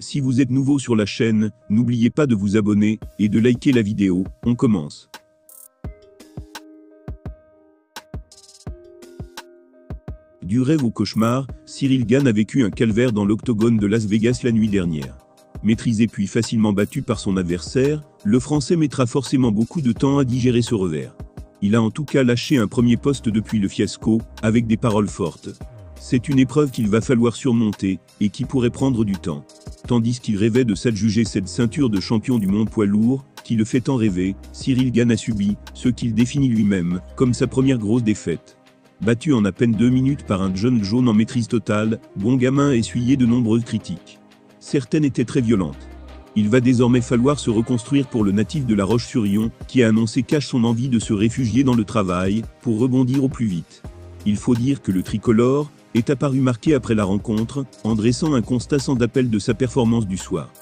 Si vous êtes nouveau sur la chaîne, n'oubliez pas de vous abonner et de liker la vidéo. On commence. Du rêve au cauchemar, Cyril Gane a vécu un calvaire dans l'octogone de Las Vegas la nuit dernière. Maîtrisé puis facilement battu par son adversaire, le Français mettra forcément beaucoup de temps à digérer ce revers. Il a en tout cas lâché un premier poste depuis le fiasco, avec des paroles fortes. C'est une épreuve qu'il va falloir surmonter, et qui pourrait prendre du temps. Tandis qu'il rêvait de s'adjuger cette ceinture de champion du monde poids lourd, qui le fait tant rêver, Cyril Gane a subi ce qu'il définit lui-même comme sa première grosse défaite. Battu en à peine 2 minutes par un John Jones en maîtrise totale, Bon Gamin a essuyé de nombreuses critiques. Certaines étaient très violentes. Il va désormais falloir se reconstruire pour le natif de La Roche-sur-Yon, qui a annoncé cache son envie de se réfugier dans le travail, pour rebondir au plus vite. Il faut dire que le tricolore est apparu marqué après la rencontre, en dressant un constat sans appel de sa performance du soir.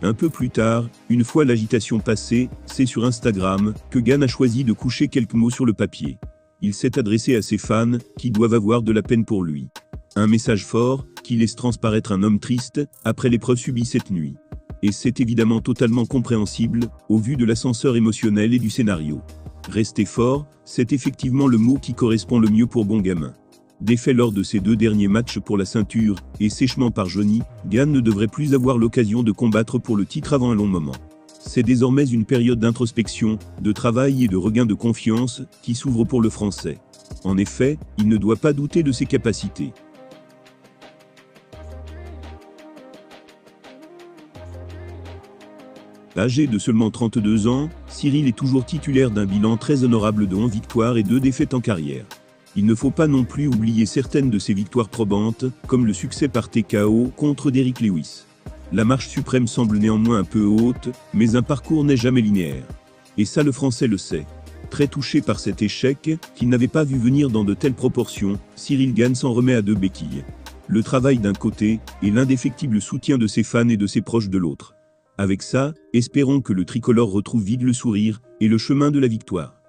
Un peu plus tard, une fois l'agitation passée, c'est sur Instagram que Gane a choisi de coucher quelques mots sur le papier. Il s'est adressé à ses fans, qui doivent avoir de la peine pour lui. Un message fort, qui laisse transparaître un homme triste, après l'épreuve subie cette nuit. Et c'est évidemment totalement compréhensible, au vu de l'ascenseur émotionnel et du scénario. Rester fort, c'est effectivement le mot qui correspond le mieux pour Bon Gamin. Défait lors de ses 2 derniers matchs pour la ceinture, et sèchement par Johnny, Gane ne devrait plus avoir l'occasion de combattre pour le titre avant un long moment. C'est désormais une période d'introspection, de travail et de regain de confiance, qui s'ouvre pour le Français. En effet, il ne doit pas douter de ses capacités. Âgé de seulement 32 ans, Cyril est toujours titulaire d'un bilan très honorable de 11 victoires et 2 défaites en carrière. Il ne faut pas non plus oublier certaines de ses victoires probantes, comme le succès par TKO contre Derrick Lewis. La marche suprême semble néanmoins un peu haute, mais un parcours n'est jamais linéaire. Et ça le Français le sait. Très touché par cet échec, qu'il n'avait pas vu venir dans de telles proportions, Cyril Gane s'en remet à 2 béquilles. Le travail d'un côté, et l'indéfectible soutien de ses fans et de ses proches de l'autre. Avec ça, espérons que le tricolore retrouve vite le sourire, et le chemin de la victoire.